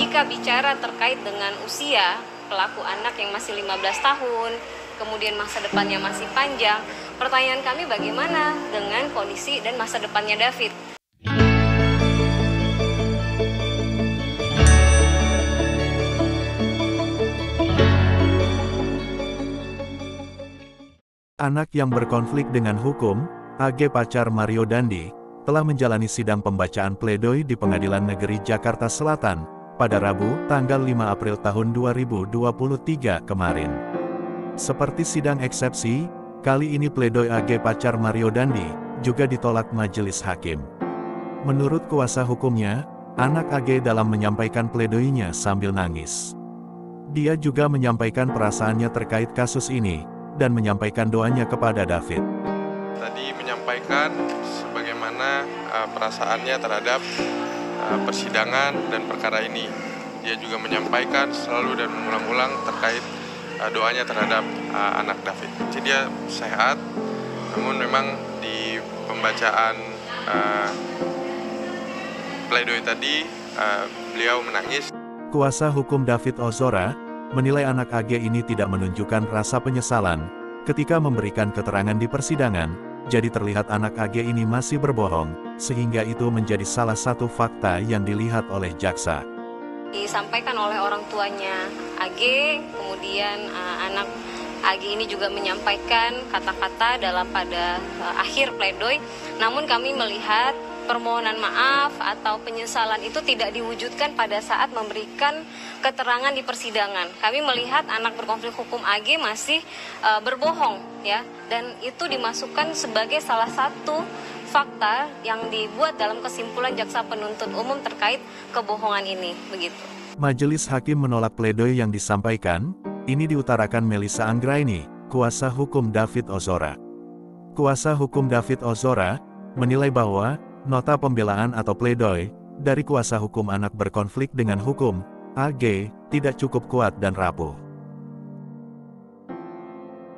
jika bicara terkait dengan usia pelaku anak yang masih 15 tahun, kemudian masa depannya masih panjang, pertanyaan kami bagaimana dengan kondisi dan masa depannya David? Anak yang berkonflik dengan hukum, AG pacar Mario Dandi, telah menjalani sidang pembacaan pledoi di Pengadilan Negeri Jakarta Selatan, pada Rabu, tanggal 5 April tahun 2023 kemarin. Seperti sidang eksepsi, kali ini pledoi AG pacar Mario Dandi, juga ditolak majelis hakim. Menurut kuasa hukumnya, anak AG dalam menyampaikan pledoinya sambil nangis. Dia juga menyampaikan perasaannya terkait kasus ini, dan menyampaikan doanya kepada David. Tadi menyampaikan sebagaimana perasaannya terhadap persidangan dan perkara ini. Dia juga menyampaikan selalu dan mengulang-ulang terkait doanya terhadap anak David. Jadi dia sehat, namun memang di pembacaan pledoi tadi beliau menangis. Kuasa hukum David Ozora menilai anak AG ini tidak menunjukkan rasa penyesalan ketika memberikan keterangan di persidangan, jadi terlihat anak AG ini masih berbohong, sehingga itu menjadi salah satu fakta yang dilihat oleh jaksa. Disampaikan oleh orang tuanya AG, kemudian anak AG ini juga menyampaikan kata-kata dalam pada akhir pledoi, namun kami melihat permohonan maaf atau penyesalan itu tidak diwujudkan pada saat memberikan keterangan di persidangan. Kami melihat anak berkonflik hukum AG masih berbohong, ya, dan itu dimasukkan sebagai salah satu fakta yang dibuat dalam kesimpulan jaksa penuntut umum terkait kebohongan ini, begitu. Majelis hakim menolak pledoi yang disampaikan. Ini diutarakan Melissa Anggraini, kuasa hukum David Ozora. Kuasa hukum David Ozora menilai bahwa nota pembelaan atau pledoi dari kuasa hukum anak berkonflik dengan hukum, AG, tidak cukup kuat dan rapuh.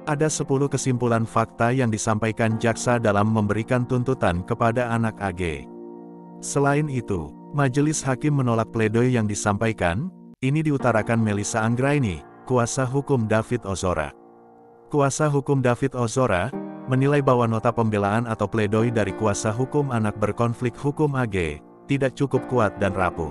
Ada 10 kesimpulan fakta yang disampaikan jaksa dalam memberikan tuntutan kepada anak AG. Selain itu, majelis hakim menolak pledoi yang disampaikan. Ini diutarakan Melissa Anggraini, kuasa hukum David Ozora. Kuasa hukum David Ozora menilai bahwa nota pembelaan atau pledoi dari kuasa hukum anak berkonflik hukum AG tidak cukup kuat dan rapuh.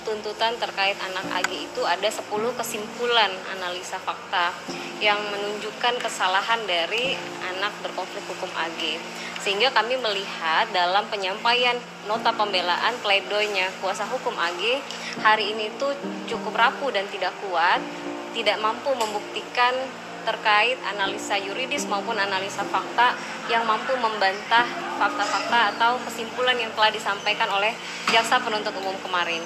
Tuntutan terkait anak AG itu ada 10 kesimpulan analisa fakta yang menunjukkan kesalahan dari anak berkonflik hukum AG. Sehingga kami melihat dalam penyampaian nota pembelaan pledoinya kuasa hukum AG hari ini itu cukup rapuh dan tidak kuat, tidak mampu membuktikan terkait analisa yuridis maupun analisa fakta yang mampu membantah fakta-fakta atau kesimpulan yang telah disampaikan oleh jaksa penuntut umum kemarin.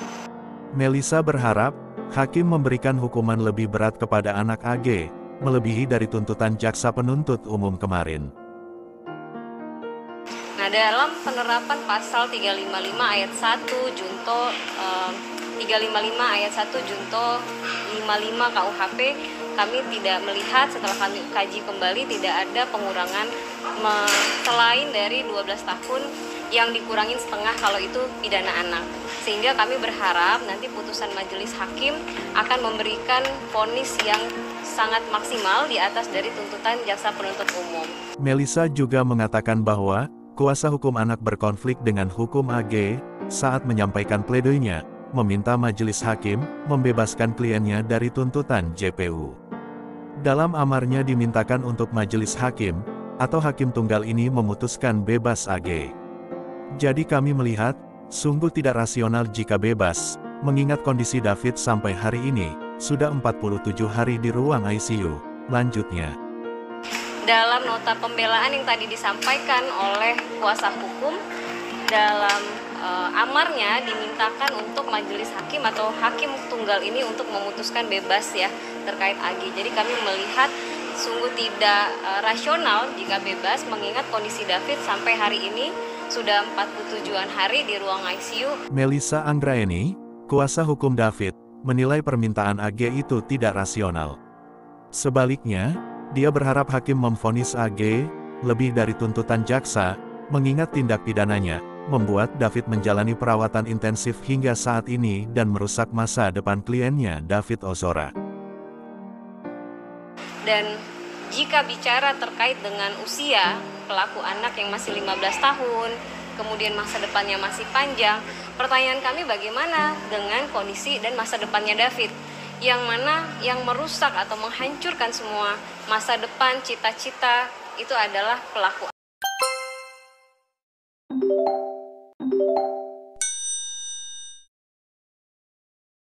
Melissa berharap, hakim memberikan hukuman lebih berat kepada anak AG, melebihi dari tuntutan jaksa penuntut umum kemarin. Nah, dalam penerapan pasal 355 ayat 1 Junto 355 ayat 1 Junto 55 KUHP, kami tidak melihat setelah kami kaji kembali tidak ada pengurangan selain dari 12 tahun yang dikurangin setengah kalau itu pidana anak. Sehingga kami berharap nanti putusan majelis hakim akan memberikan vonis yang sangat maksimal di atas dari tuntutan jaksa penuntut umum. Melissa juga mengatakan bahwa kuasa hukum anak berkonflik dengan hukum AG saat menyampaikan pledoinya meminta majelis hakim membebaskan kliennya dari tuntutan JPU. Dalam amarnya dimintakan untuk majelis hakim atau hakim tunggal ini memutuskan bebas AG. Jadi kami melihat sungguh tidak rasional jika bebas, mengingat kondisi David sampai hari ini sudah 47 hari di ruang ICU. Lanjutnya, dalam nota pembelaan yang tadi disampaikan oleh kuasa hukum, dalam amarnya dimintakan untuk majelis hakim atau hakim tunggal ini untuk memutuskan bebas ya terkait AG. Jadi kami melihat sungguh tidak rasional jika bebas mengingat kondisi David sampai hari ini sudah 47-an hari di ruang ICU. Melissa Anggraini, kuasa hukum David, menilai permintaan AG itu tidak rasional. Sebaliknya, dia berharap hakim memvonis AG lebih dari tuntutan jaksa, mengingat tindak pidananya membuat David menjalani perawatan intensif hingga saat ini dan merusak masa depan kliennya David Ozora. Dan jika bicara terkait dengan usia pelaku anak yang masih 15 tahun, kemudian masa depannya masih panjang, pertanyaan kami bagaimana dengan kondisi dan masa depannya David, yang mana yang merusak atau menghancurkan semua masa depan, cita-cita itu adalah pelaku